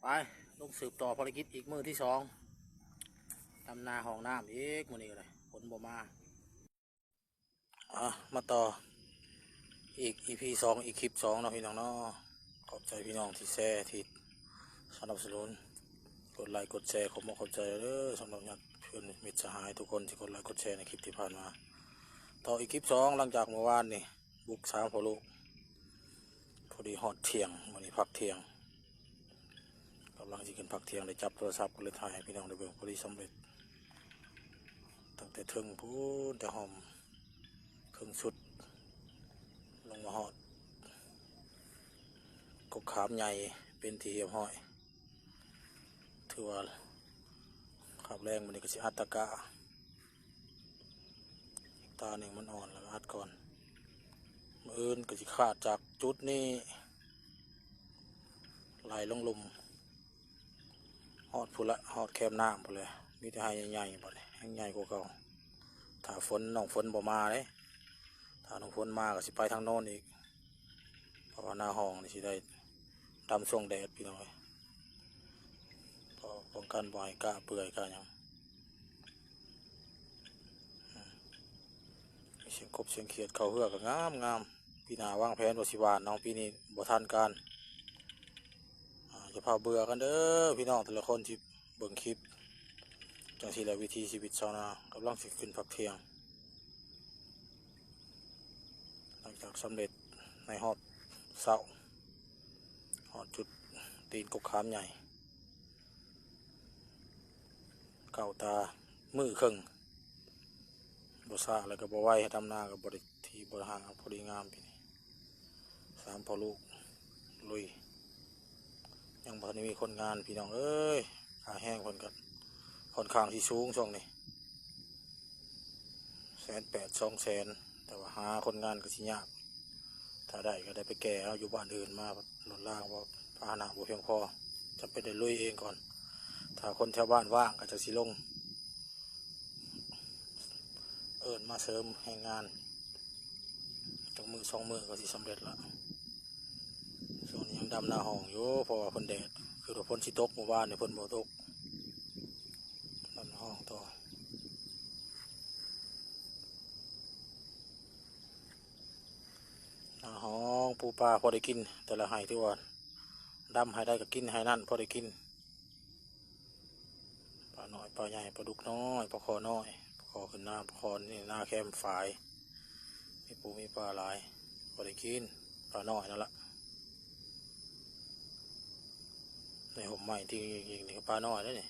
ไปลงสืบต่อภารกิจอีกมือที่สองดำนาห้องน้ำอีกมื้อนี้ก็เลยฝนบ่มามาต่ออีก EP สองอีกคลิปสองเนาะพี่น้องเนาะขอบใจพี่น้องที่แชร์ที่สนับสนุนกดไลค์กดแชร์ขอบใจเด้อสำหรับญาติเพื่อนมิตรสหายทุกคนที่กดไลค์กดแชร์ในคลิปที่ผ่านมาต่ออีกคลิปสองหลังจากเมื่อวานนี่บุกสามพอลูกพอดีฮอดเที่ยงวันนี้พักเที่ยงกำลังจะกินพักเที่ยงได้จับโทรศัพท์ก็เลยถ่ายให้พี่น้องได้เบิ่งพอดีสำเร็จตั้งแต่ถึงพูนแต่หอมเครื่องชุดลงมาฮอดกกขามใหญ่เป็นที่เรียบร้อยถือว่าขับแรงมันนี่ก็สิอัดตะกะอีกตาหนึ่งมันอ่อนแล้วอัดก่อนมืออื่นก็สิขาดจากจุดนี้ไหลลงลุมฮอดพุ่นละฮอดแคมน้ำพุ่นเลยมีแต่ให้ใหญ่ๆบ่เลยให้ใหญ่กว่าเก่าถ้าฝนน้องฝนบ่มาเลยถ้าน้องฝนมาก็สิไปทางโน้นอีกเพราะว่าหน้าห้องนี่สิได้ดำช่วงแดดพี่น้อยเพราะป้องกันบ่ให้กะเปื่อยกะหยังเสียงกบเสียงเขียดเขาเหือกก็งามปีหน้าวางแผนว่าสิหวานน้องปีนี้บ่ทันการจะพาเบื่อกันเด้อพี่น้องแต่ละคนที่เบิ่งคลิปจังสิแล้ววิธีชีวิตชาวนากำลังสิขึ้นพักเที่ยงหลังจากสำเร็จในฮอดเสาฮอดจุดตีนกกขามใหญ่เก่าตามือครึ่งบ่ซ่าแล้วก็บ่ไหวดำนากับบริทีบริหารพอดีงามพี่นี่สามพอลูกลุยยังบ่ทันมีคนงานพี่น้องเอ้ยขาแห้งคนกันค่อนข้างที่สูงช่วงนี้180,000 200,000แต่ว่าหาคนงานก็สิยากถ้าได้ก็ได้ไปแก่เอาอยู่บ้านอื่นมาหล่นล่างว่าพาหนะบ่เพียงพอจะไปได้ลุยเองก่อนถ้าคนแถวบ้านว่างก็จะสิลงเอิญมาเสริมแห่งงานจังมือ2 มือก็สิสำเร็จละช่วงนี้ยังดำหน้าห้องอยู่เพราะว่าฝนแดดคือฝนสิตกเมื่อวานเนี่ยฝนบ่ตกดำหน้าห้องต่อหน้าห้องปูปลาพอได้กินแต่ละไห้ที่ว่าดำให้ได้ก็กินให้นั่นพอได้กินปลาน้อยปลาใหญ่ปลาดุกน้อยปลาคอน้อยปลาคอขึ้นหน้าปลาคอนี่หน้าแคมฝายมีปูมีปลาหลายพอได้กินปลาน้อยนั่นละในห่มใหม่ที่ยิงนี่ปลาน้อยแล้วนี่